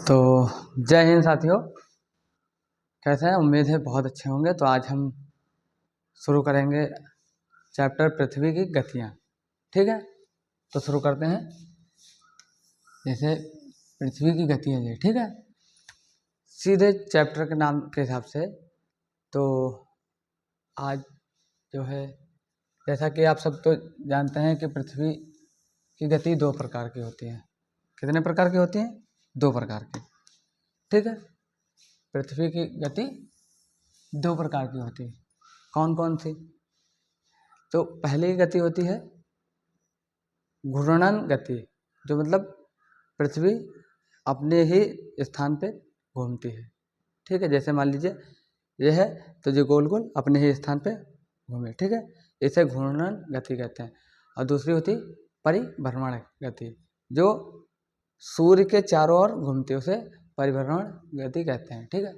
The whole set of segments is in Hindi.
तो जय हिंद साथियों, कैसे हैं? उम्मीद है बहुत अच्छे होंगे। तो आज हम शुरू करेंगे चैप्टर पृथ्वी की गतियाँ। ठीक है, तो शुरू करते हैं। जैसे पृथ्वी की गतियाँ जी, ठीक है, सीधे चैप्टर के नाम के हिसाब से। तो आज जो है, जैसा कि आप सब तो जानते हैं कि पृथ्वी की गति दो प्रकार की होती है। कितने प्रकार की होती हैं? दो प्रकार की। ठीक है, पृथ्वी की गति दो प्रकार की होती है। कौन कौन सी? तो पहली गति होती है घूर्णन गति, जो मतलब पृथ्वी अपने ही स्थान पे घूमती है। ठीक है, जैसे मान लीजिए ये है तो जो गोल गोल अपने ही स्थान पे घूमे। ठीक है, इसे घूर्णन गति कहते हैं। और दूसरी होती परिभ्रमण गति, जो सूर्य के चारों ओर घूमती है, उसे परिभ्रमण गति कहते हैं। ठीक है,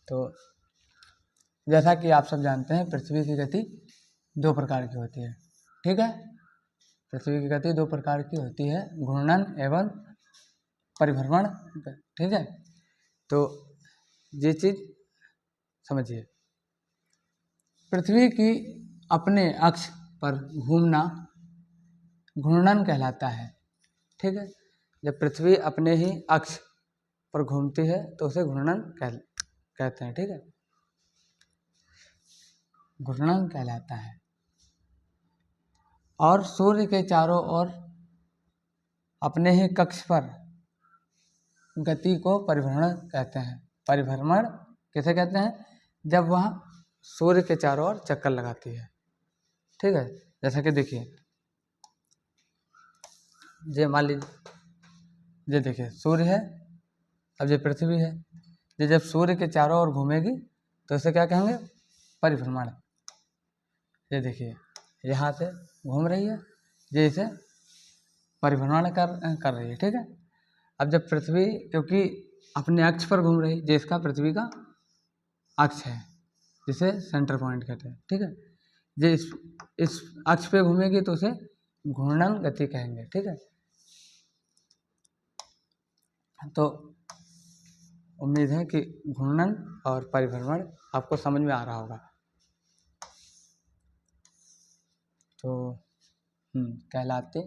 तो जैसा कि आप सब जानते हैं पृथ्वी की गति दो प्रकार की होती है। ठीक है, पृथ्वी की गति दो प्रकार की होती है, घूर्णन एवं परिभ्रमण। ठीक है, तो ये चीज समझिए। पृथ्वी की अपने अक्ष पर घूमना घूर्णन कहलाता है। ठीक है, जब पृथ्वी अपने ही अक्ष पर घूमती है तो उसे घूर्णन कहते हैं। ठीक है, घूर्णन कहलाता है। और सूर्य के चारों ओर अपने ही कक्ष पर गति को परिभ्रमण कहते हैं। परिभ्रमण किसे कहते हैं? जब वह सूर्य के चारों ओर चक्कर लगाती है। ठीक है, जैसा कि देखिए, ये मान लीजिए, ये देखिए सूर्य है, अब ये पृथ्वी है। ये जब सूर्य के चारों ओर घूमेगी तो इसे क्या कहेंगे? परिभ्रमण। ये देखिए यहाँ से घूम रही है, ये इसे परिभ्रमण कर रही है। ठीक है, अब जब पृथ्वी क्योंकि अपने अक्ष पर घूम रही, जिसका पृथ्वी का अक्ष है, जिसे सेंटर पॉइंट कहते हैं। ठीक है, जो इस अक्ष पे घूमेगी तो उसे घूर्णन गति कहेंगे। ठीक है, तो उम्मीद है कि घूर्णन और परिभ्रमण आपको समझ में आ रहा होगा। तो कहलाते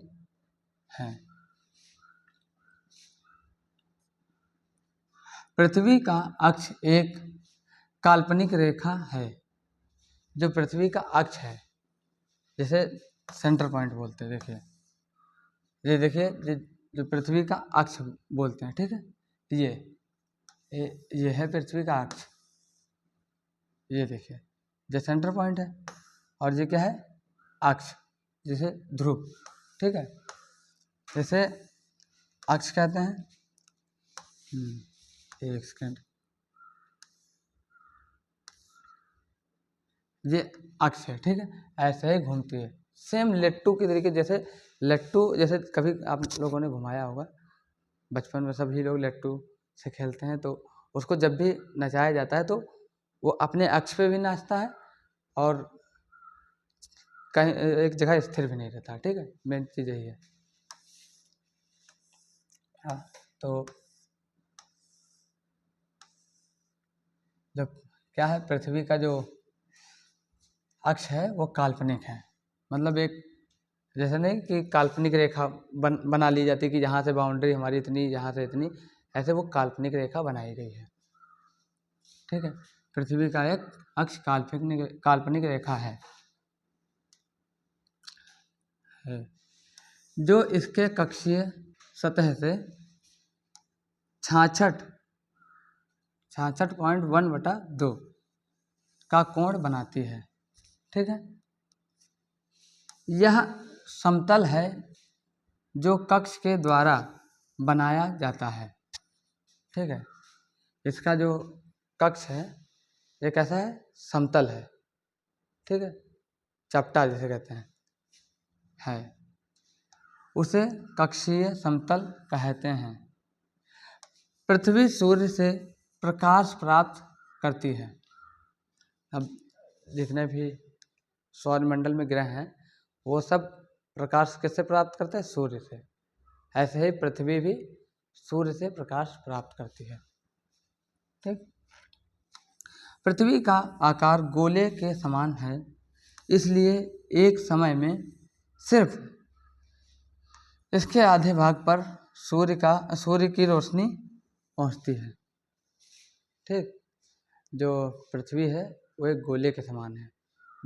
हैं। पृथ्वी का अक्ष एक काल्पनिक रेखा है। जो पृथ्वी का अक्ष है, जैसे सेंटर पॉइंट बोलते हैं। देखिए ये देखिए, जो पृथ्वी का अक्ष बोलते हैं। ठीक है, ये है पृथ्वी का अक्ष। ये देखिए, जो सेंटर पॉइंट है, और ये क्या है? अक्ष, जिसे ध्रुव। ठीक है, जैसे अक्ष कहते हैं। एक सेकंड, ये अक्ष है। ठीक है, ऐसे ही घूमती है, सेम लट्टू की तरीके। जैसे लट्टू, जैसे कभी आप लोगों ने घुमाया होगा, बचपन में सभी लोग लट्टू से खेलते हैं, तो उसको जब भी नचाया जाता है तो वो अपने अक्ष पे भी नाचता है और कहीं एक जगह स्थिर भी नहीं रहता। ठीक है, मेन चीज़ यही है। हाँ, तो जब क्या है, पृथ्वी का जो अक्ष है वो काल्पनिक है। मतलब एक, जैसे नहीं कि काल्पनिक रेखा बना ली जाती कि यहाँ से बाउंड्री हमारी इतनी, यहाँ से इतनी, ऐसे वो काल्पनिक रेखा बनाई गई है। ठीक है, पृथ्वी का एक अक्ष काल्पनिक रेखा है, जो इसके कक्षीय सतह से 66.1/2 का कोण बनाती है। ठीक है, यह समतल है जो कक्ष के द्वारा बनाया जाता है। ठीक है, इसका जो कक्ष है ये कैसा है? समतल है। ठीक है, चपटा जिसे कहते हैं, है, उसे कक्षीय समतल कहते हैं। पृथ्वी सूर्य से प्रकाश प्राप्त करती है। अब जितने भी सौरमंडल में ग्रह हैं वो सब प्रकाश किससे प्राप्त करते हैं? सूर्य से। ऐसे ही पृथ्वी भी सूर्य से प्रकाश प्राप्त करती है। ठीक। पृथ्वी का आकार गोले के समान है, इसलिए एक समय में सिर्फ इसके आधे भाग पर सूर्य की रोशनी पहुंचती है। ठीक। जो पृथ्वी है वो एक गोले के समान है।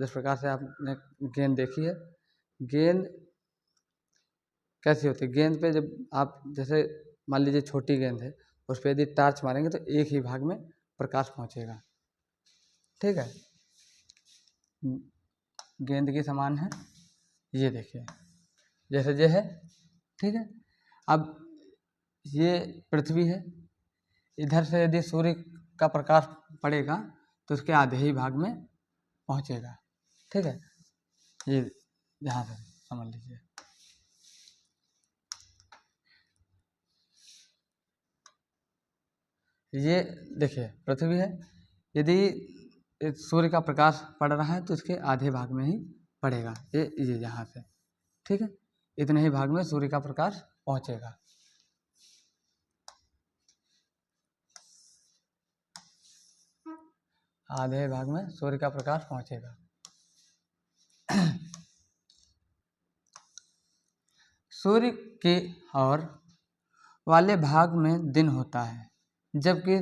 जिस प्रकार से आपने गेंद देखी है, गेंद कैसी होती है? गेंद पे जब आप जैसे मान लीजिए छोटी गेंद है, उस पर यदि टार्च मारेंगे तो एक ही भाग में प्रकाश पहुंचेगा। ठीक है। गेंद के समान है, ये देखिए जैसे ये है। ठीक है। अब ये पृथ्वी है, इधर से यदि सूर्य का प्रकाश पड़ेगा तो उसके आधे ही भाग में पहुंचेगा। ठीक है। ये यहाँ से समझ लीजिए। ये देखिए पृथ्वी है, यदि सूर्य का प्रकाश पड़ रहा है तो इसके आधे भाग में ही पड़ेगा, ये यहाँ से। ठीक है। इतने ही भाग में सूर्य का प्रकाश पहुंचेगा। आधे भाग में सूर्य का प्रकाश पहुंचेगा। सूर्य के और वाले भाग में दिन होता है, जबकि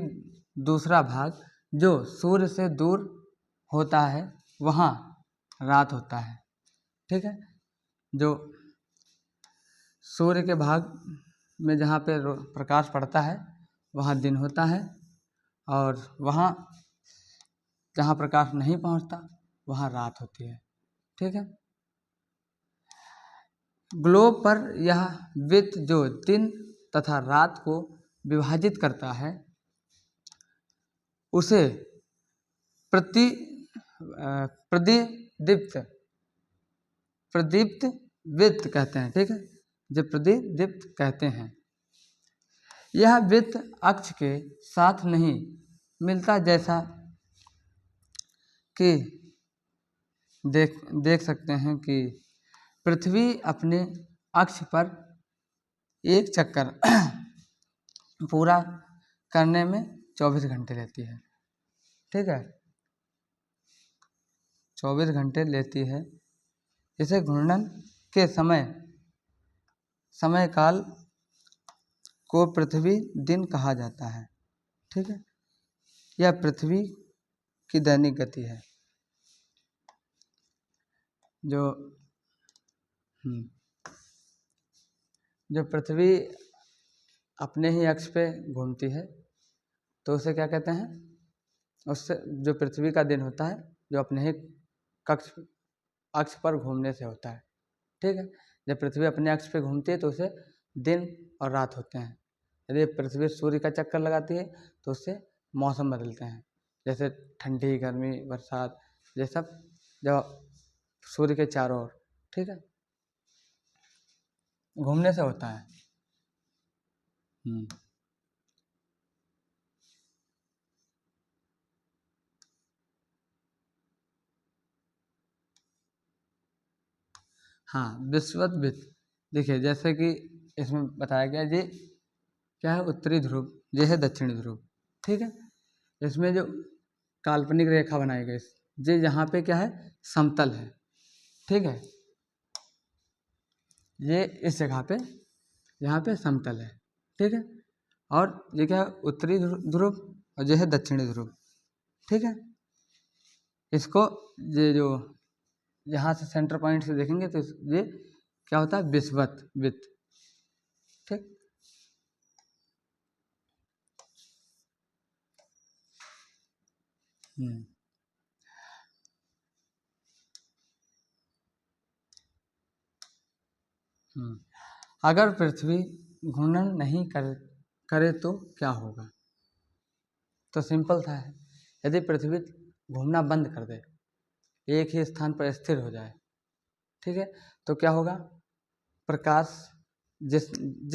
दूसरा भाग जो सूर्य से दूर होता है वहाँ रात होता है। ठीक है। जो सूर्य के भाग में जहाँ पे प्रकाश पड़ता है वहाँ दिन होता है, और वहाँ जहाँ प्रकाश नहीं पहुँचता वहाँ रात होती है। ठीक है। ग्लोब पर यह वृत्त जो दिन तथा रात को विभाजित करता है उसे प्रदीप्त वृत्त कहते हैं। ठीक है। जो प्रदीप्त कहते हैं। यह वृत्त अक्ष के साथ नहीं मिलता, जैसा कि देख सकते हैं कि पृथ्वी अपने अक्ष पर एक चक्कर पूरा करने में 24 घंटे लेती है। ठीक है। 24 घंटे लेती है। इसे घूर्णन के समय काल को पृथ्वी दिन कहा जाता है। ठीक है। यह पृथ्वी की दैनिक गति है। जो पृथ्वी अपने ही अक्ष पे घूमती है तो उसे क्या कहते हैं? उससे जो पृथ्वी का दिन होता है जो अपने ही अक्ष पर घूमने से होता है। ठीक है। जब पृथ्वी अपने अक्ष पे घूमती है तो उसे दिन और रात होते हैं। यदि पृथ्वी सूर्य का चक्कर लगाती है तो उससे मौसम बदलते हैं, जैसे ठंडी, गर्मी, बरसात, ये सब जब सूर्य के चारों ओर, ठीक है, घूमने से होता है। हाँ, विषुवत वृत्त देखिए, जैसे कि इसमें बताया गया, ये क्या है? उत्तरी ध्रुव, ये है दक्षिणी ध्रुव। ठीक है। इसमें जो काल्पनिक रेखा बनाई गई, ये यहाँ पे क्या है? समतल है। ठीक है। ये इस जगह पे यहाँ पे समतल है। ठीक है। और ये क्या है? उत्तरी ध्रुव, और ये है दक्षिणी ध्रुव। ठीक है। इसको ये जो यहाँ से सेंटर पॉइंट से देखेंगे तो ये क्या होता है? विषुवत वृत्त। ठीक। अगर पृथ्वी घूर्णन नहीं करे तो क्या होगा? तो सिंपल था, यदि पृथ्वी घूमना बंद कर दे, एक ही स्थान पर स्थिर हो जाए, ठीक है, तो क्या होगा? प्रकाश जिस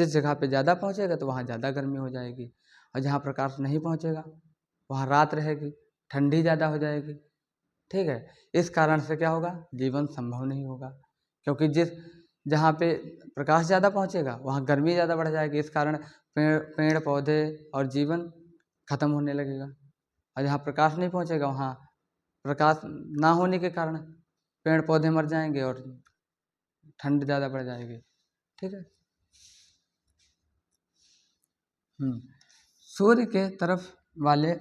जगह पे ज़्यादा पहुंचेगा तो वहाँ ज़्यादा गर्मी हो जाएगी, और जहाँ प्रकाश नहीं पहुंचेगा वहाँ रात रहेगी, ठंडी ज़्यादा हो जाएगी। ठीक है। इस कारण से क्या होगा? जीवन संभव नहीं होगा, क्योंकि जहाँ पे प्रकाश ज़्यादा पहुंचेगा वहाँ गर्मी ज़्यादा बढ़ जाएगी। इस कारण पेड़ पौधे और जीवन खत्म होने लगेगा। और जहाँ प्रकाश नहीं पहुँचेगा वहाँ प्रकाश ना होने के कारण पेड़ पौधे मर जाएंगे और ठंड ज़्यादा बढ़ जाएगी। ठीक है। सूर्य के तरफ वाले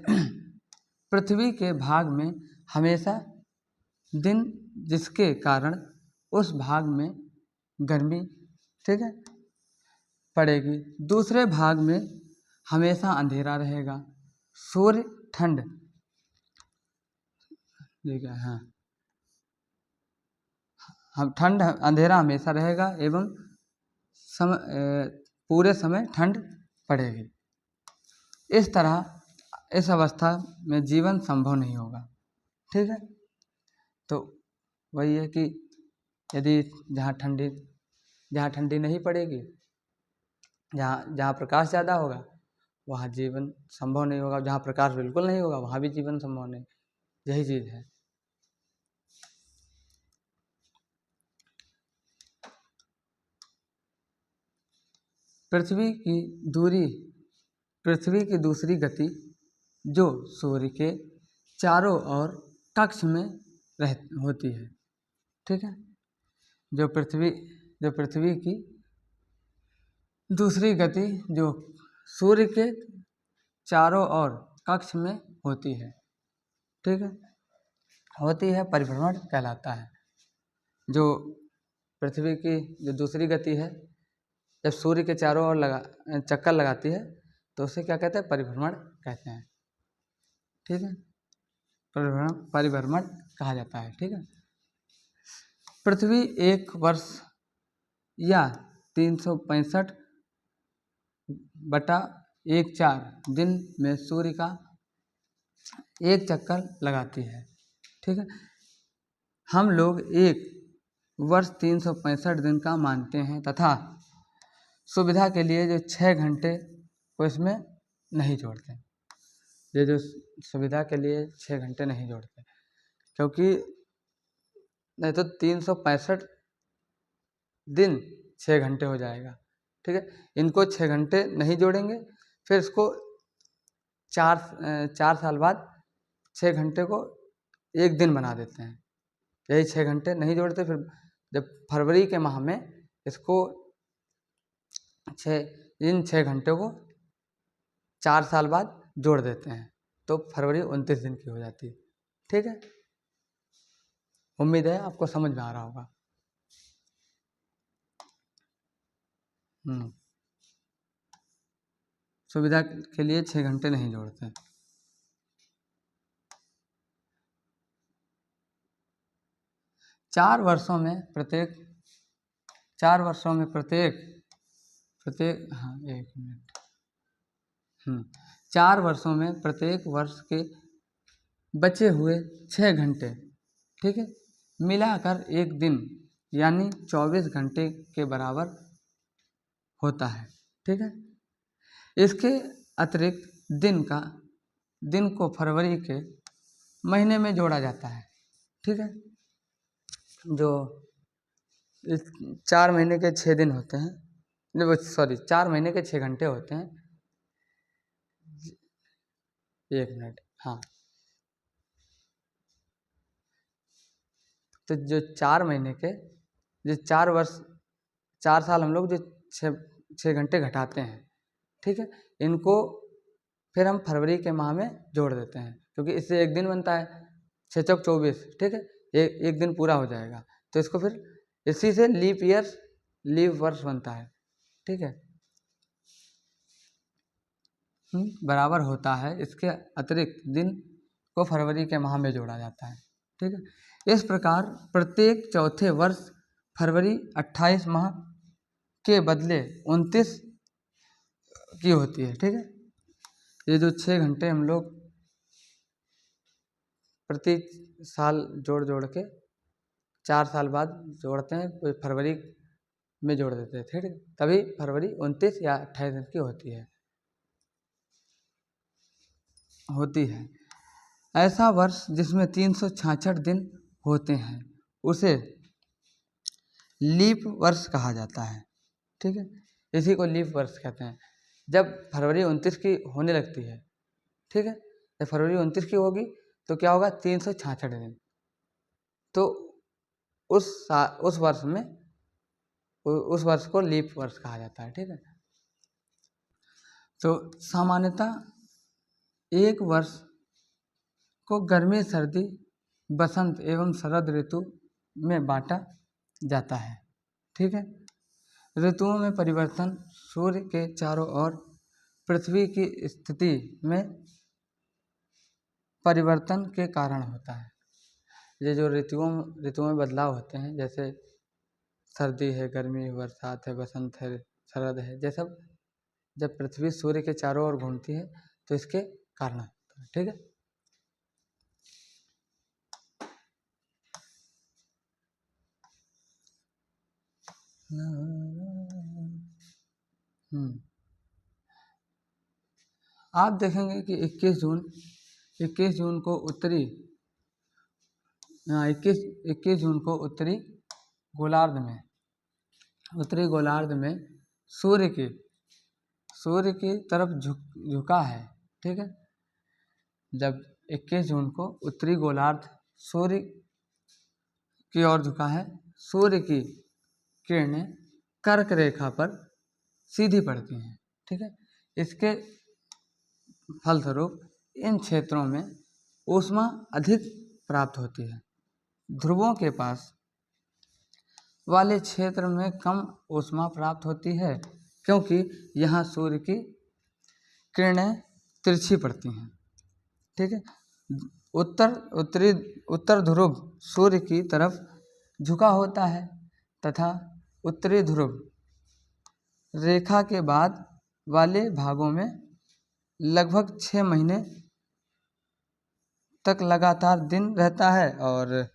पृथ्वी के भाग में हमेशा दिन, जिसके कारण उस भाग में गर्मी, ठीक है, पड़ेगी। दूसरे भाग में हमेशा अंधेरा रहेगा। सूर्य ठंड, ठीक है, हाँ, हम ठंड अंधेरा हमेशा रहेगा एवं पूरे समय ठंड पड़ेगी। इस तरह इस अवस्था में जीवन संभव नहीं होगा। ठीक है। तो वही है कि यदि जहाँ ठंडी नहीं पड़ेगी, जहाँ प्रकाश ज़्यादा होगा वहाँ जीवन संभव नहीं होगा। जहाँ प्रकाश बिल्कुल नहीं होगा वहाँ भी जीवन संभव नहीं। यही चीज़ है। पृथ्वी की दूसरी गति जो सूर्य के चारों ओर कक्ष में होती है। ठीक है। जो पृथ्वी की दूसरी गति जो सूर्य के चारों ओर कक्ष में होती है, ठीक है, होती है, परिभ्रमण कहलाता है। जो पृथ्वी की जो दूसरी गति है, जब सूर्य के चारों ओर चक्कर लगाती है तो उसे क्या कहते हैं? परिभ्रमण कहते हैं। ठीक है। परिभ्रमण कहा जाता है। ठीक है। पृथ्वी एक वर्ष या 365/14 दिन में सूर्य का एक चक्कर लगाती है। ठीक है। हम लोग एक वर्ष 365 दिन का मानते हैं तथा सुविधा के लिए जो 6 घंटे को इसमें नहीं जोड़ते। ये जो सुविधा के लिए 6 घंटे नहीं जोड़ते, क्योंकि नहीं तो 365 दिन 6 घंटे हो जाएगा। ठीक है। इनको 6 घंटे नहीं जोड़ेंगे, फिर इसको 4 साल बाद 6 घंटे को एक दिन बना देते हैं। यही 6 घंटे नहीं जोड़ते। फिर जब फरवरी के माह में इसको इन 6 घंटे को 4 साल बाद जोड़ देते हैं, तो फरवरी 29 दिन की हो जाती है। ठीक है। उम्मीद है आपको समझ में आ रहा होगा। सुविधा के लिए 6 घंटे नहीं जोड़ते। चार वर्षों में प्रत्येक हाँ, 1 मिनट। 4 वर्षों में प्रत्येक वर्ष के बचे हुए 6 घंटे, ठीक है, मिलाकर एक दिन यानी 24 घंटे के बराबर होता है। ठीक है। इसके अतिरिक्त दिन को फरवरी के महीने में जोड़ा जाता है। ठीक है। जो 4 महीने के 6 दिन होते हैं, 4 महीने के 6 घंटे होते हैं। 1 मिनट। हाँ, तो जो 4 महीने के जो 4 साल हम लोग जो 6 घंटे घटाते हैं, ठीक है, इनको फिर हम फरवरी के माह में जोड़ देते हैं, क्योंकि इससे एक दिन बनता है। 6 चौक 24, ठीक है, एक दिन पूरा हो जाएगा। तो इसको फिर इसी से लीप वर्ष बनता है। ठीक है। बराबर होता है। इसके अतिरिक्त दिन को फरवरी के माह में जोड़ा जाता है। ठीक है। इस प्रकार प्रत्येक चौथे वर्ष फरवरी 28 माह के बदले 29 की होती है। ठीक है। ये जो 6 घंटे हम लोग प्रति साल जोड़ के 4 साल बाद जोड़ते हैं, तो फरवरी में जोड़ देते हैं। ठीक है। तभी फरवरी 29 या 28 दिन की होती है। ऐसा वर्ष जिसमें 366 दिन होते हैं उसे लीप वर्ष कहा जाता है। ठीक है। इसी को लीप वर्ष कहते हैं। जब फरवरी 29 की होने लगती है, ठीक है, जब फरवरी 29 की होगी तो क्या होगा, 366 दिन। तो उस वर्ष में उस वर्ष को लीप वर्ष कहा जाता है, ठीक है। तो सामान्यतः एक वर्ष को गर्मी, सर्दी, बसंत एवं शरद ऋतु में बांटा जाता है, ठीक है। ऋतुओं में परिवर्तन सूर्य के चारों ओर पृथ्वी की स्थिति में परिवर्तन के कारण होता है। ये जो ऋतुओं में बदलाव होते हैं, जैसे सर्दी है, गर्मी, बरसात है, बसंत है, शरद है, ये सब जब पृथ्वी सूर्य के चारों ओर घूमती है तो इसके कारण होता है, ठीक है। आप देखेंगे कि 21 जून को उत्तरी गोलार्ध में सूर्य की तरफ झुका है, ठीक है। जब 21 जून को उत्तरी गोलार्ध सूर्य की ओर झुका है, सूर्य की किरणें कर्क रेखा पर सीधी पड़ती हैं, ठीक है। इसके फलस्वरूप इन क्षेत्रों में ऊष्मा अधिक प्राप्त होती है। ध्रुवों के पास वाले क्षेत्र में कम ऊष्मा प्राप्त होती है, क्योंकि यहाँ सूर्य की किरणें तिरछी पड़ती हैं, ठीक है। उत्तर ध्रुव सूर्य की तरफ झुका होता है तथा उत्तरी ध्रुव रेखा के बाद वाले भागों में लगभग 6 महीने तक लगातार दिन रहता है और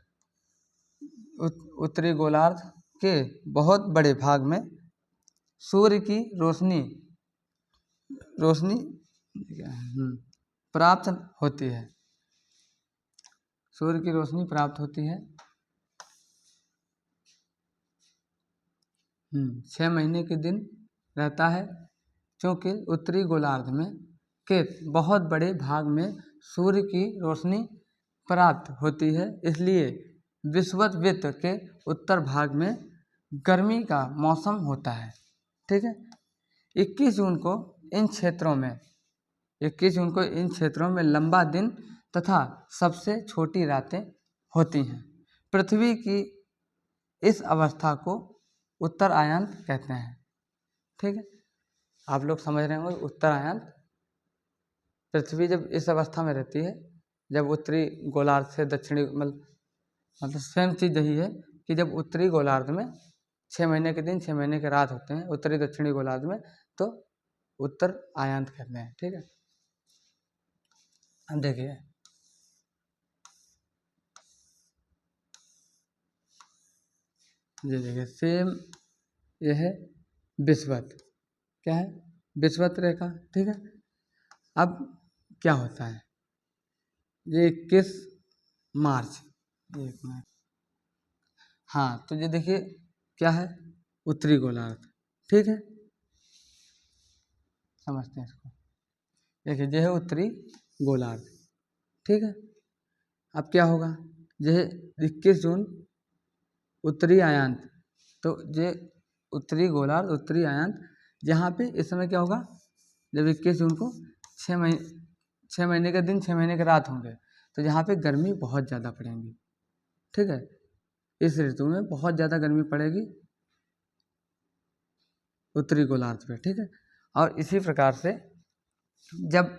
उत्तरी गोलार्ध के बहुत बड़े भाग में सूर्य की रोशनी प्राप्त होती है। सूर्य की रोशनी प्राप्त होती है 6 महीने के दिन रहता है, क्योंकि उत्तरी गोलार्ध में के बहुत बड़े भाग में सूर्य की रोशनी प्राप्त होती है, इसलिए विषुवत के उत्तर भाग में गर्मी का मौसम होता है, ठीक है। 21 जून को इन क्षेत्रों में लंबा दिन तथा सबसे छोटी रातें होती हैं। पृथ्वी की इस अवस्था को उत्तरायण कहते हैं, ठीक है। आप लोग समझ रहे होंगे, उत्तरायण पृथ्वी जब इस अवस्था में रहती है, जब उत्तरी गोलार्ध से दक्षिणी मतलब सेम चीज़ यही है कि जब उत्तरी गोलार्ध में 6 महीने के दिन 6 महीने के रात होते हैं, उत्तरी दक्षिणी गोलार्ध में, तो उत्तरायण कहते हैं, ठीक है। अब देखिए, ये देखिए सेम ये है विषुवत, क्या है, विषुवत रेखा, ठीक है। अब क्या होता है, ये 21 मार्च, एक मिनट, हाँ, तो ये देखिए क्या है, उत्तरी गोलार्ध, ठीक है, समझते हैं इसको। देखिए ये है उत्तरी गोलार्ध, ठीक है। अब क्या होगा, ये है 21 जून उत्तरी अयांत, तो ये उत्तरी गोलार्ध उत्तरी अयांत, यहाँ पे इस समय क्या होगा, जब 21 जून को 6 महीने के दिन 6 महीने के रात होंगे, तो यहाँ पे गर्मी बहुत ज़्यादा पड़ेगी, ठीक है। इस ऋतु में बहुत ज़्यादा गर्मी पड़ेगी उत्तरी गोलार्ध पे, ठीक है। और इसी प्रकार से जब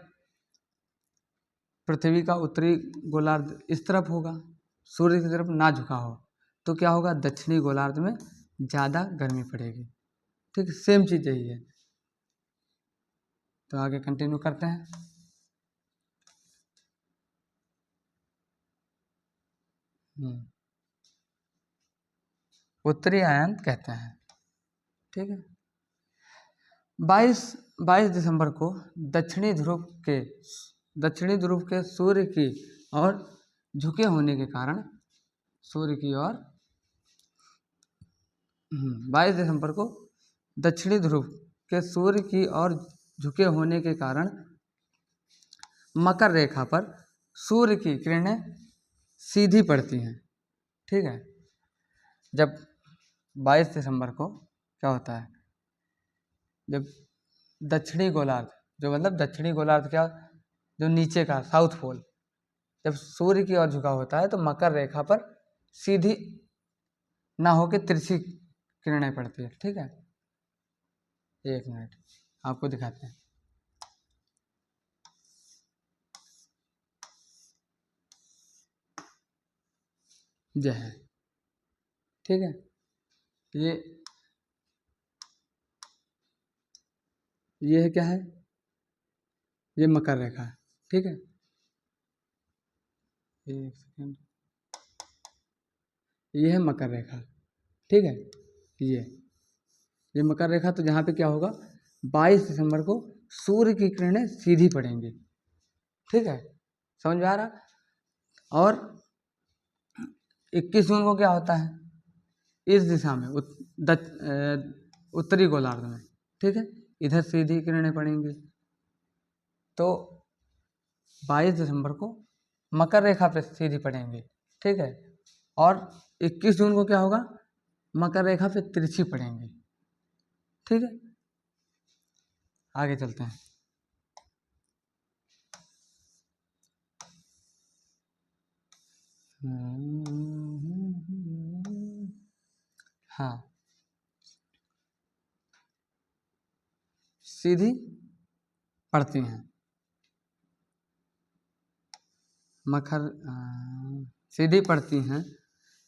पृथ्वी का उत्तरी गोलार्ध इस तरफ होगा, सूर्य की तरफ ना झुका हो, तो क्या होगा, दक्षिणी गोलार्ध में ज़्यादा गर्मी पड़ेगी, ठीक है। सेम चीज़ यही है। तो आगे कंटिन्यू करते हैं। उत्तरी अयांत कहते हैं, ठीक है। 22 दिसंबर को दक्षिणी ध्रुव के सूर्य की ओर झुके होने के कारण सूर्य की ओर 22 दिसंबर को दक्षिणी ध्रुव के सूर्य की ओर झुके होने के कारण मकर रेखा पर सूर्य की किरणें सीधी पड़ती हैं। ठीक है, जब 22 दिसंबर को क्या होता है, जब दक्षिणी गोलार्ध, जो मतलब दक्षिणी गोलार्ध क्या, जो नीचे का साउथ पोल, जब सूर्य की ओर झुका होता है तो मकर रेखा पर सीधी ना होके तिरछी किरणें पड़ती है। ठीक है, एक मिनट आपको दिखाते हैं। यह है, ठीक है, ये है क्या है, ये मकर रेखा है। ठीक है, एक सेकंड, ये है मकर रेखा। ठीक है, ये मकर रेखा, तो यहाँ पे क्या होगा, 22 दिसंबर को सूर्य की किरणें सीधी पड़ेंगी। ठीक है, समझ में आ रहा। और 21 जून को क्या होता है, इस दिशा में उत्तरी गोलार्ध में, ठीक है, इधर सीधी किरणें पड़ेंगी। तो 22 दिसंबर को मकर रेखा पे सीधी पड़ेंगी। ठीक है, और 21 जून को क्या होगा, मकर रेखा पे तिरछी पड़ेंगी। ठीक है, आगे चलते हैं। हाँ, सीधी पड़ती हैं मकर, सीधी पड़ती हैं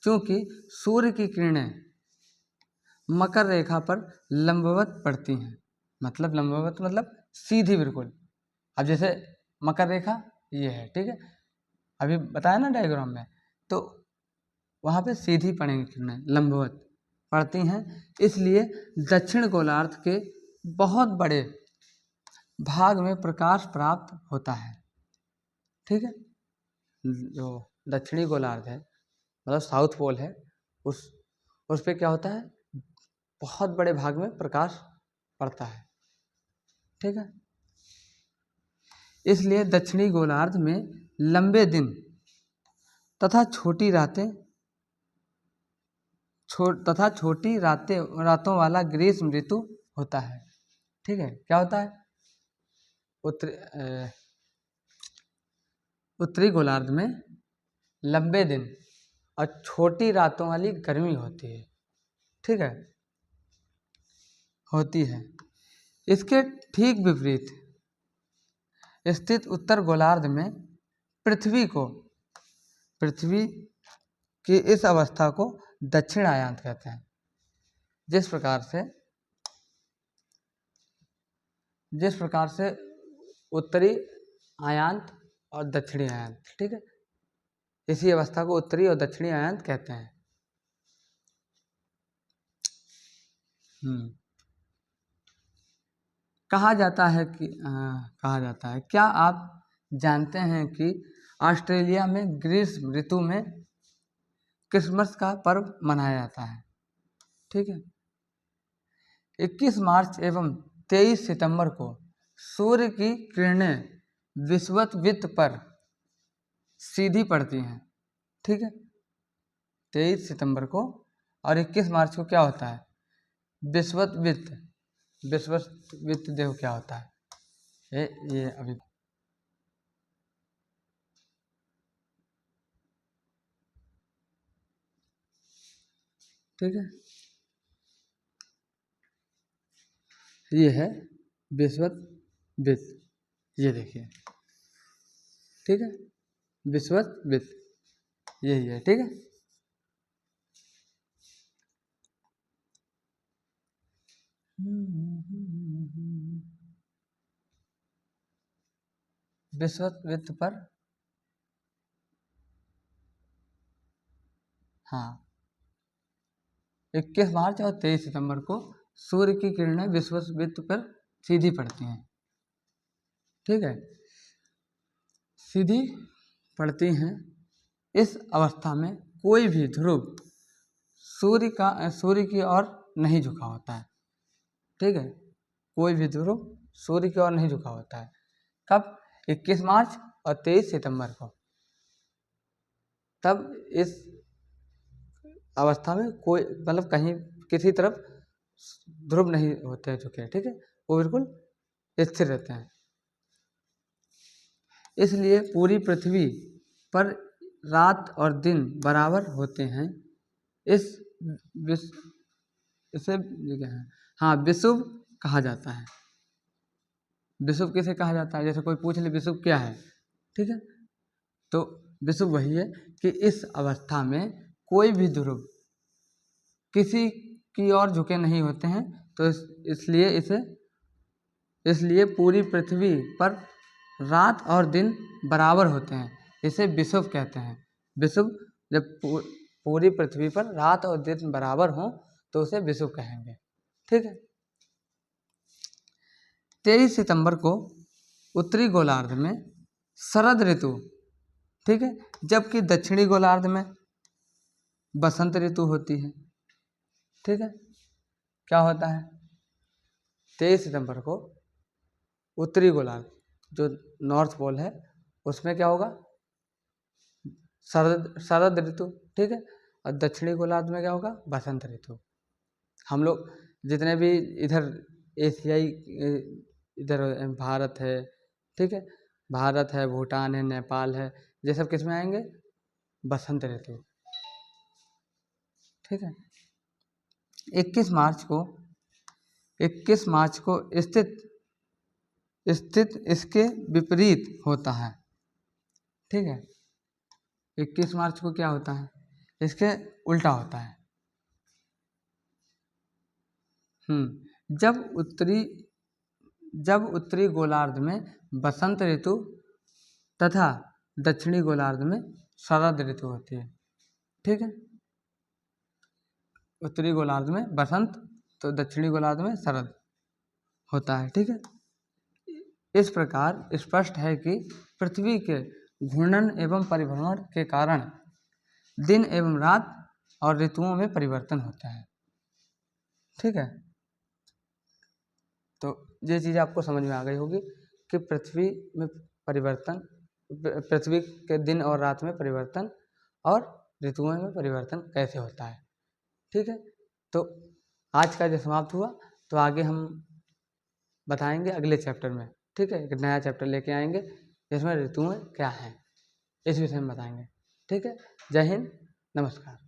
क्योंकि सूर्य की किरणें मकर रेखा पर लंबवत पड़ती हैं। मतलब लंबवत मतलब सीधी बिल्कुल। अब जैसे मकर रेखा ये है, ठीक है, अभी बताया ना डायग्राम में, तो वहाँ पे सीधी पड़ेंगी किरणें, लंबवत पड़ती हैं। इसलिए दक्षिण गोलार्ध के बहुत बड़े भाग में प्रकाश प्राप्त होता है। ठीक है, जो दक्षिणी गोलार्ध है मतलब साउथ पोल है, उस पे क्या होता है, बहुत बड़े भाग में प्रकाश पड़ता है। ठीक है, इसलिए दक्षिणी गोलार्ध में लंबे दिन तथा छोटी रातों वाला ग्रीष्म ऋतु होता है। ठीक है, क्या होता है, उत्तरी गोलार्ध में लंबे दिन और छोटी रातों वाली गर्मी होती है। ठीक है, होती है। इसके ठीक विपरीत स्थित उत्तर गोलार्ध में पृथ्वी की इस अवस्था को दक्षिण आयांत कहते हैं। जिस प्रकार से उत्तरी आयांत और दक्षिणी आयांत, ठीक है, इसी अवस्था को उत्तरी और दक्षिणी आयांत कहते हैं। कहा जाता है, क्या आप जानते हैं कि ऑस्ट्रेलिया में ग्रीष्म ऋतु में क्रिसमस का पर्व मनाया जाता है। ठीक है, 21 मार्च एवं 23 सितंबर को सूर्य की किरणें विषुवत पर सीधी पड़ती हैं। ठीक है, 23 सितंबर को और 21 मार्च को क्या होता है, विषुवत देखो क्या होता है, ये अभी ठीक है, ये है विषुवत, ये देखिए, ठीक है, विषुवत यही है। ठीक है, विषुवत पर, हाँ, 21 मार्च और 23 सितंबर को सूर्य की किरणें विषुवत पर सीधी पड़ती हैं। ठीक है, सीधी पड़ती हैं। इस अवस्था में कोई भी ध्रुव सूर्य की ओर नहीं झुका होता है। ठीक है, कोई भी ध्रुव सूर्य की ओर नहीं झुका होता है। कब? 21 मार्च और 23 सितंबर को। तब इस अवस्था में कोई मतलब कहीं किसी तरफ ध्रुव नहीं होते हैं झुके, ठीक है, वो बिल्कुल स्थिर रहते हैं। इसलिए पूरी पृथ्वी पर रात और दिन बराबर होते हैं। इसे हाँ विषुव कहा जाता है। विषुव किसे कहा जाता है? जैसे कोई पूछ ले विषुव क्या है, ठीक है, तो विषुव वही है कि इस अवस्था में कोई भी ध्रुव किसी की ओर झुके नहीं होते हैं, तो इसलिए पूरी पृथ्वी पर रात और दिन बराबर होते हैं, इसे विषुव कहते हैं। विषुव जब पूरी पृथ्वी पर रात और दिन बराबर हों तो उसे विषुव कहेंगे, ठीक है। 23 सितंबर को उत्तरी गोलार्ध में शरद ऋतु, ठीक है, जबकि दक्षिणी गोलार्ध में बसंत ऋतु होती है, ठीक है। क्या होता है? 23 सितंबर को उत्तरी गोलार्ध जो नॉर्थ पोल है उसमें क्या होगा? शरद ऋतु, ठीक है, और दक्षिणी गोलार्ध में क्या होगा? बसंत ऋतु। हम लोग जितने भी इधर एशियाई इधर भारत है, ठीक है, भारत है, भूटान है, नेपाल है, ये सब किस में आएंगे? बसंत ऋतु, ठीक है। 21 मार्च को स्थित इसके विपरीत होता है, ठीक है। 21 मार्च को क्या होता है? इसके उल्टा होता है। जब उत्तरी गोलार्ध में बसंत ऋतु तथा दक्षिणी गोलार्ध में शरद ऋतु होती है, ठीक है। उत्तरी गोलार्ध में बसंत तो दक्षिणी गोलार्ध में शरद होता है, ठीक है। इस प्रकार स्पष्ट है कि पृथ्वी के घूर्णन एवं परिभ्रमण के कारण दिन एवं रात और ऋतुओं में परिवर्तन होता है, ठीक है। तो ये चीज़ आपको समझ में आ गई होगी कि पृथ्वी के दिन और रात में परिवर्तन और ऋतुओं में परिवर्तन कैसे होता है, ठीक है। तो आज का जो समाप्त हुआ, तो आगे हम बताएंगे अगले चैप्टर में, ठीक है। एक नया चैप्टर लेके आएंगे जिसमें ऋतुएं क्या हैं इस विषय में बताएंगे, ठीक है। जय हिंद, नमस्कार।